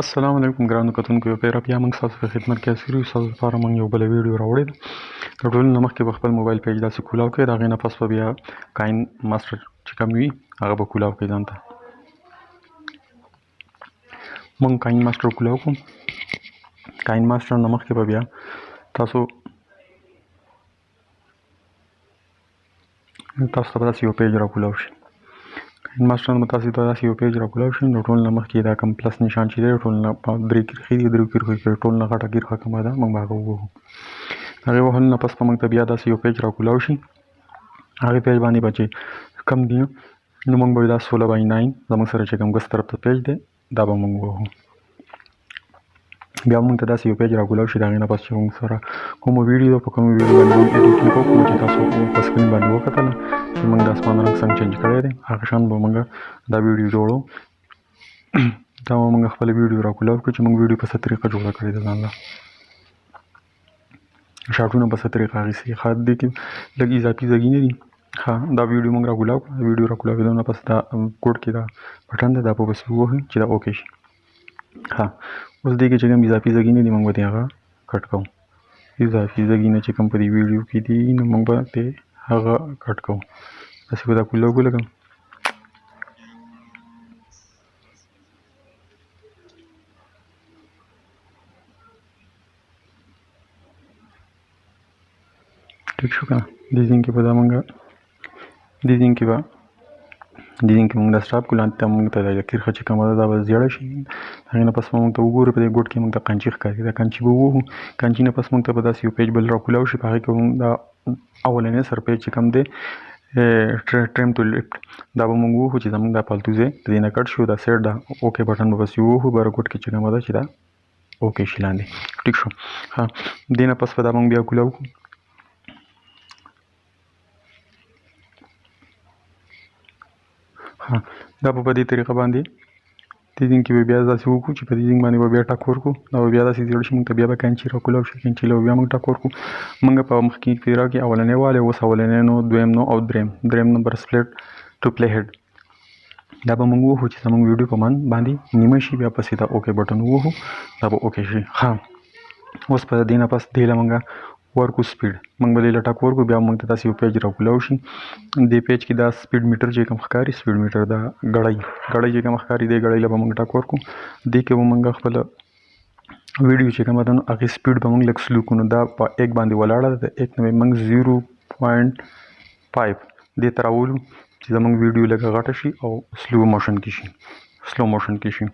السلام علیکم ګرانو کتونکو، یو پیر بیا موږ ستاسو په خدمت کې حاضر یو. ستاسو لپاره موږ یو بله ویډیو راوړې ده. د ټولو نه مخکې به خپل موبایل پیج داسې کولاو کړئ، د هغې نه پس به بیا کاین ماسټر چې کوم وي هغه به کولاو کړئ ځان ته. موږ کاین ماسټر کولاو کړو. کاین ماسټر نه مخکې به بیا تاسو ته به داسې یو پیج را کولاو شي. کاین ماسټر نه به تاسو ته داسې یو پیج را کولاو شي. نو ټول نه مخکې دا کوم پلس نشان چې دی ټول نه درې کرښې دي، درې کرښو کې ټول نه غټه کرښه کومه ده موږ به هغه ووهو. هغې وهلو نه پس به موږ ته بیا داسې یو پیج را کولاو شي. هغې پیج باندې به چې کم دي نو موږ به دا 16/9 زموږ سره چې کوم ګس طرف ته پیج دی دا به موږ ووهو. بیا موږ ته داسې یو پیج را کولاو شي. د هغې نه پس چې موږ سره کومه ویډیو په کومه ویډیو باندې موږ ایډیټینګ وکړو چې تاسو په سکرین باندې وکتله چې موږ د اسمان رنګ څنګه چینج کړی دی، هغه شان به موږ دا ویډیو جوړو. دا به موږ خپله ویډیو را کولاو کړو چې موږ ویډیو په څه طریقه جوړه کړې ده ځان له شاټونه په څه طریقه اخیستي. ښه دې کې لږ اضافي ځایونه دي. ښه دا ویډیو موږ را کولاو کړو. ویډیو را کولاوېدو نه پس دا کوډ کې دا بټن دی دا به پسې ووهئ چې دا اوکې شي. ښه اوس دې کې چې کوم اضافي ځایونه دي موږ به دې هغه کټ کوو. اضافي ځایونه چې کوم په دې ویډیو کې دي نو موږ به دې هغه کټ کوو. داسې به دا کولاو ولګوم. ټیک شو که نه. دې ځین کې به دا موږ دې ځین کې موږ دا سټاپ کړو. لاندې ته موږ ته دا کرښه چې کومه ده دا به زیړه شي. هغې نه پس به موږ ته وګورو په دې ګوټ کې موږ ته قنچي ښکاري. دا قنچي به ووهو. قنچي نه پس موږ ته به داسې یو پیج بل را کولاو شي. په هغې کې به موږ دا اولنی سر پیج چې کوم دی ټریم ټو لیفټ دا به موږ ووهو چې زموږ دا فالتو ځای د دې نه کټ شي. دا سایډ دا اوکې بټن به پسې ووهو. بره ګوټ کې چې کومه ده چې دا اوکې شي لاندې. ټیک شو. ښه دې نه پس به دا موږ بیا کولاو کړو. ها دا په دې طریقه باندې دې ځین کې به بیا داسې وکړو چې په دې ځین باندې به بیا ټک ورکړو. دا به بیا داسې زیړ شي. موږ ته بیا به کینچي را کولاو شي. کینچي له بیا موږ ټک ورکړو. موږ په مخکې پیرا کې اولنی والی اوس اولنی نو دویم نو او دریم نمبر سپلیټ ټو پلی هیډ دا به موږ ووهو چې زموږ ویډیو په من باندې نیمه شي. بیا پسې دا اوکې بټن ووهو دا به اوکې شي. ښه اوس په دې نه پس دې له موږ ورکو سپیډ موږ به دې له ټک ورکو. بیا موږ ته داسې یو پیج را کولاو شي. دې پیج کې دا سپیډ میټر چې کوم ښکاري سپیډ میټر دا ګړۍ چې کوم ښکاري دې ګړۍ له به موږ ټک ورکو. دې کې به موږ خپله ویډیو چې کومه ده نو هغې سپیډ به موږ لږ سلو کړو. نو دا په 1 باندې ولاړه ده. د 1 نه به موږ 0.5 دې ته راولو چې زموږ ویډیو لږه غټه شي او سلو موشن کې شي.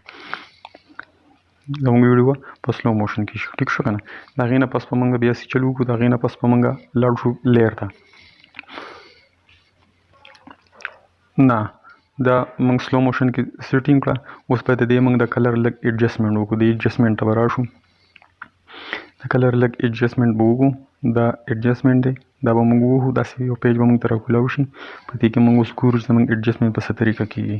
زموږ ویډیو په سلو موشن کې شي. ټیک شو که نه. د هغې نه پس به موږ بیا چل وکړو. د هغې نه پس به موږ لاړ شو لیر ته. نه دا موږ سلو موشن کې سیټینګ کړه. اوس به د دې موږ د کلر لږ ایډجسټمنټ وکړو. د ایډجسټمنټ ته به راشو. د کلر لږ ایډجسټمنټ به وکړو. دا ایډجسټمنټ دی دا به موږ ووهو. داسې یو پیج به موږ ته راکولاو شي. په دې کې موږ اوس ګورو چې زموږ ایډجسټمنټ په څه طریقه کېږي.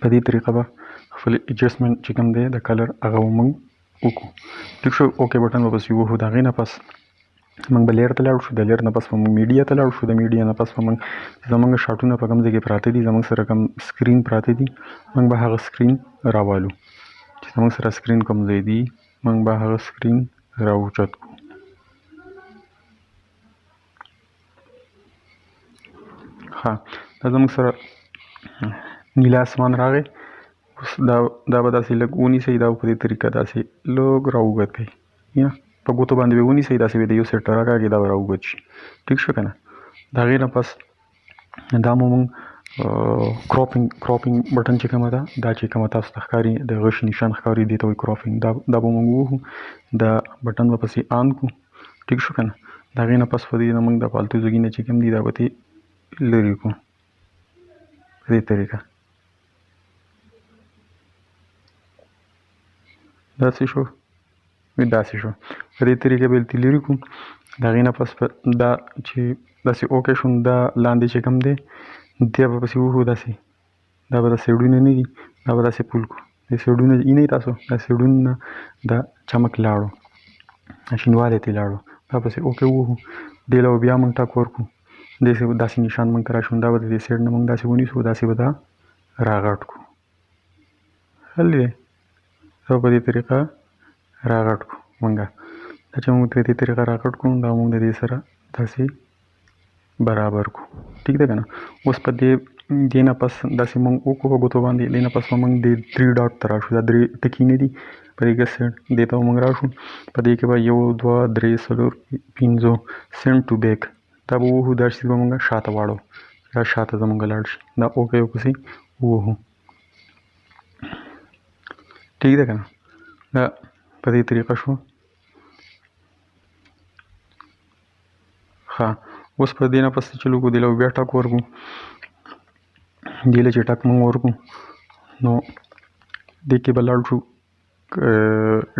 په دې طریقه به خپل ایډجسټمنټ چې کوم دی د کلر هغه به موږ وکړو. ټیک شو. اوکې بټن به پسې ووهو. د هغې نه پس موږ به لیر ته لاړ شو. د لیر نه پس به موږ میډیا ته لاړ شو. د میډیا نه پس به موږ زموږ شاټونه په کوم ځای کې پراته دي زموږ سره کوم سکرین پراته دي موږ به هغه سکرین راوالو. چې زموږ سره سکرین کوم ځای دي موږ به هغه سکرین راوچت کړو. ښه دا زموږ سره نیله اسمان راغی. اوس دا به داسې لږ ونیسئ. دا په دې طریقه داسې لږ راوږد کړئ. یا په ګوتو باندې به ونیسئ. داسې به د یو سایډ ته راکاږي دا به راوږد شي. ټیک شو که نه. د هغې نه پس دا مو موږ کراپینګ بټن چې کومه ده دا چې کومه تاسو ته ښکاري د غش نشان ښکاري دې ته وایي کراپینګ. دا به موږ ووهو. دا بټن به پسې آن کړو. ټیک شو که نه. د هغې نه پس په دې نه موږ د فالتو ځایونه چې کوم دي دا به ترې لرې کړو په دې طریقه. داسې شو. په دې طریقه به یې لرې کړو. د هغې نه پس دا چې داسې اوکې شو نو دا لاندې چې کوم دی دی به پسې ووهو. داسې دا به دا سایډونه نه دي دا به داسې پول کو د سیډونه اینې تاسو دا سیډونه د چمک لاړو شینوالی ته لاړو دا پسې اوکې ووهو دې له بیا موږ ټک ورکړو داسې نشان موږ ته راشو دا به د دې سیډ نه موږ داسې ونیسو داسې به دا راغټ کړو حل دی دا په دې طریقه راغټ کړو موږ دا چې موږ په دې طریقه راغټ کړو دا موږ د دې سره داسې برابر کړو ټیک ده که نه اوس په دې نه پس داسې موږ وکړو په ګوتو باندې دې نه پس به موږ د 3 ډاټ ته راشو دا 3 ټکي نه دي په دې ګس سیډ دې ته موږ راشو په دې کې به 1 2 3 4 5 سینډ ټو بیک دا به ووهو دا چې به موږ شاته واړو دا شاته زموږ لاړ شي دا اوکې وپسې ووهو ټیک ده که نه دا په دې طریقه شو ښه اوس په دې نه پس چلو کو دې له بیا ټک ورکړو دې له چې ټک موږ ورکړو نو دې کې به لاړ شو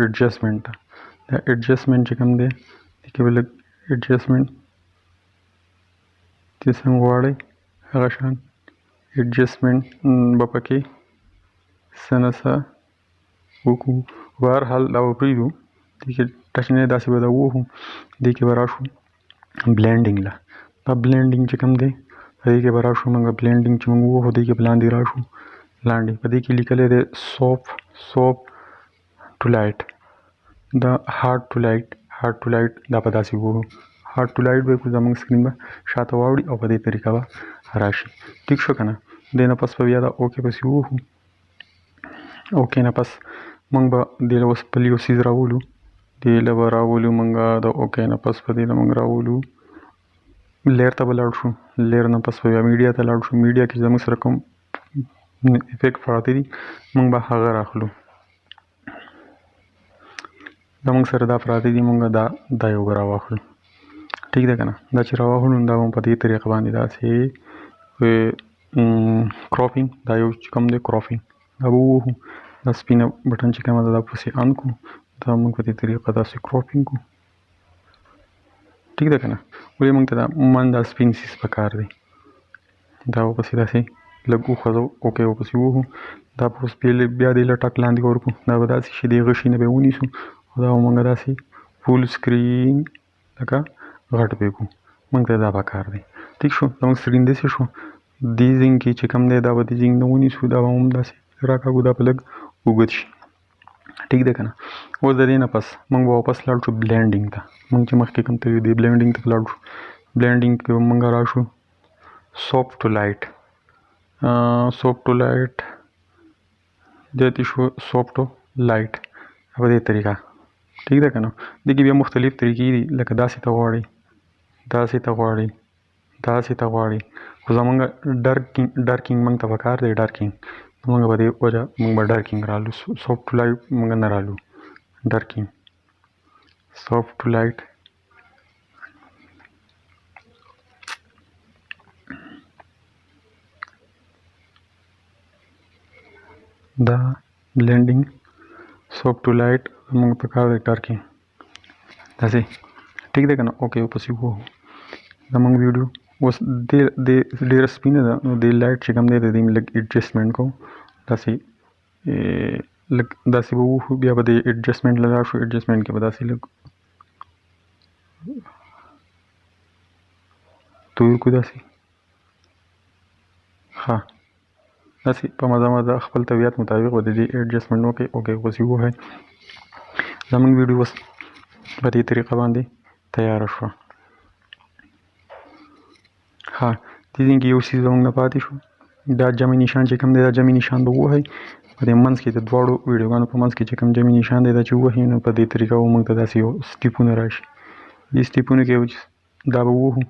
ایډجسټمنټ ته دا ایډجسټمنټ چې کوم دی دې کې به لږ ایډجسټمنټ چې څنګه غواړئ هغه شان ایډجسټمنټ به پکې څه نه څه وکړو په هر حال دا به پرېږدو دې کې ټچ نه داسې به دا ووهو دې کې به راشو بلینډینګ له دا بلینډینګ چې کوم دی په دې کې به راشو موږ بلینډینګ چې موږ ووهو دې کې به لاندې راشو لاندې په دې کې لیکلی دی سوپ ټو لایټ دا هارډ ټو لایټ دا به داسې ووهو هارډ ټو لایټ به یې کړو زموږ سکرین به شاته واوړي او په دې طریقه به راشي ټیک شو که نه دې نه پس به بیا دا اوکې پسې ووهو اوکې نه پس موږ به دې له اوس بل یو څیز راولو دې له به راولو موږ د اوکې نه پس په دې له موږ راولو لیر ته به لاړ شو لیر نه پس به بیا میډیا ته لاړ شو میډیا کې زموږ سره کوم افیکټ پراته دي موږ به هغه راخلو زموږ سره دا پراته دي موږ دا یو به راواخلو ټیک ده که نه دا چې راواخلو دا به په دې طریقه باندې داسې کراپینګ دا یو چې کوم دی کراپینګ دا به ووهو دا سپینه بټن چې کومه ده دا پسې آن کړو دا موږ په دې طریقه داسې کراپینګ کړو ټیک ده که نه ولې موږ ته دا عموما دا سپین سیز پکار دی دا ورپسې داسې لږ وخوځو اوکې ورپسې ووهو دا به اوس بیا دې له ټک لاندې ورکړو دا به داسې شي دې غشي نه به یې ونیسو او دا به موږ داسې فول سکرین لکه غټ به کړو موږ ته دا پکار دی ټیک شو زموږ سکرین داسې شو دې زینګ کې چې کوم دی دا به دې زینګ نه ونیسو دا به هم داسې راکاږو دا به لږ اوږد شي ټیک ده که نه اوس د دې نه پس موږ به واپس لاړ شو بلینډینګ ته موږ چې مخکې کوم تللي دې بلینډینګ ته لاړ شو بلینډینګ کې به موږ راشو سوپ ټو لایټ دې شو سوپ ټو لایټ په دې طریقه ټیک ده که نه دې کې بیا مختلف طریقې دي لکه داسې ته غواړئ داسې ته غواړئ خو زمونږ ډارکینګ موږ ته پکار دی ډارکینګ موږ په دې وجه موږ به ډارکینګ رالو سوپ ټو لایټ موږ نه رالو ډارکینګ سوپ ټو لایټ دا بلینډینګ سوپ ټو لایټ موږ پکار دی ډارکینګ داسې ټیک ده که نه اوکې ورپسې ووهو زموږ ویډیو اوس ډېره سپینه ده نو دې لایټ چې کوم دی د دې لږ ایډجسټمنټ کوو داسې لږ داسې به ووهو بیا به د ایډجسټمنټ له لاړ شو ایډجسټمنټ کې به داسې لږ تور کړو داسې ښه داسې په مزه خپل طبیعت مطابق به د دې ایډجسټمنټ وکړئ اوکې ورپسې ووهئ زموږ ویډیو اوس په دې طریقه باندې تیاره شوه ها دې ځای کې یو څیز زموږ نه پاتې شو دا جمع نشان چې کوم دی دا جمع نشان به ووهئ په دې منځ کې د دواړو ویډیوګانو په منځ کې چې کوم جمع نشان دی دا چې ووهئ نو په دې طریقه به موږ ته داسې یو سټیپونه راشي دې سټیپونو کې دا به ووهو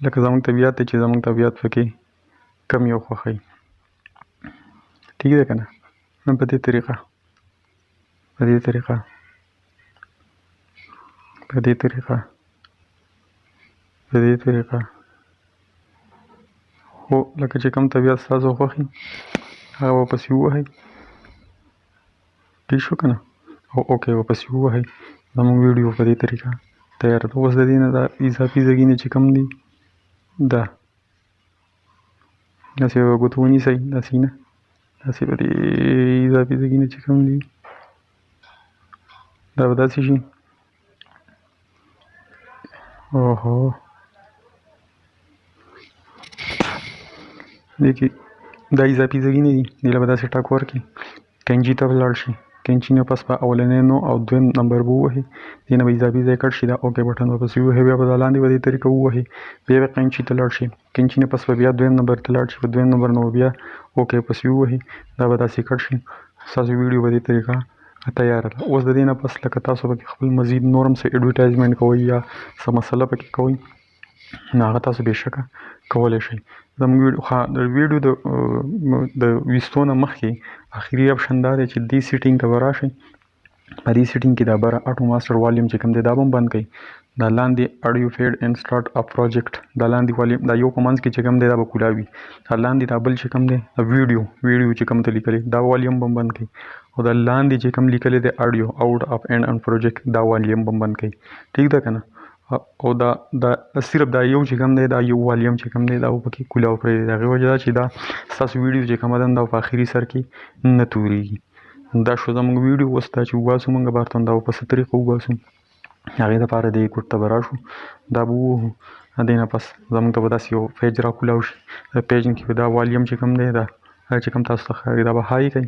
لکه زموږ طبیعت دی چې زموږ طبیعت پکې کم یو خوښوي ټیک ده که نه نو په دې طریقه هو لکه چې کوم طبیعت ستاسو خوښي هغه ورپسې ووهئ ټیک شو که نه او اوکې ورپسې ووهئ زموږ ویډیو په دې طریقه تیاره ده اوس د دې نه دا اضافي ځایونه چې کوم دي دا داسې یوه ګوته ونیسئ داسې نه داسې به دې اضافي ځایونه چې کوم دي دا به داسې شي. اوهو دې کې دا اضافي ځایونه دي، دې له به داسې ټک ورکړي، کینچي ته به لاړ شي، کینچي نه پس به اولنی نوم او دویم نمبر به ووهي، دې نه به اضافي ځای کټ شي، دا اوکې بټن به پسې ووهي، بیا به دا لاندې به دې طریقه ووهي، بیا به کینچي ته لاړ شي، کینچي نه پس به بیا دویم نمبر ته لاړ شي، په دویم نمبر نه به بیا اوکې پسې ووهي، دا به داسې کټ شي. ستاسو ویډیو به دې طریقه تیاره ده. اوس د دې نه پس لکه تاسو پکې خپل مزید نور هم څه ایډورټایزمنټ کوئ یا څه مسله پکې کوئ نو هغه تاسو بېشکه کولی شئ. زموږ د ویډیو د ویستو نه مخکې اخري اپشن دا دی چې دې سیټینګ ته به راشئ، په دې سیټینګ کې دا بره اټو ماسټر والیوم چې کوم دی دا به هم بند کړئ، دا لاندې اډیو فیډ اینډ سټارټ اپ پروجیکټ دا لاندې والیوم دا یو په منځ کې چې کوم دی دا به کولاوي، دا لاندې دا بل چې کوم دی ویډیو چې کوم ته لیکلی دا والیوم به هم بند کړئ، او دا لاندې چې کوم لیکلی دی اډیو آوټ اپ اینډ ان پروجیکټ دا والیوم به هم بند کړئ. ټیک ده که نه؟ او دا صرف دا یو چې کوم دی دا یو والیوم چې کوم دی دا به پکې کولاو پرېږدي، د هغې وجه دا چې دا ستاسو ویډیو چې کومه ده دا په آخري سر کې نه تورېږي. دا شو زموږ ویډیو. اوس دا چې وباسو موږ بارتون دا به په څه طریقه وباسو هغې دپاره دې کوټ ته به راشو، دا به ووهو، دې نه پس زموږ ته به داسې یو پیج را کولاو شي، د پیج کې به دا والیوم چې کوم دی دا چې کوم تاسو ته ښکاري دا به های کوي،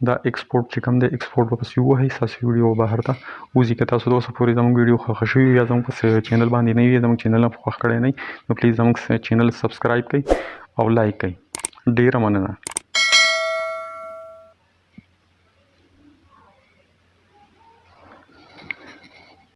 دا ایکسپورټ چې کوم دی ایکسپورټ به پسې ووهئ، ستاسو ویډیو به بهر ته وځي. که تاسو د اوسه پورې زموږ ویډیو خوښه شوي یا زموږ په چینل باندې نه وي، زموږ چینل هم خوښ کړی نه وي نو پلیز زموږ چینل سبسکرایب کړئ او لایک کړئ. ډېره مننه.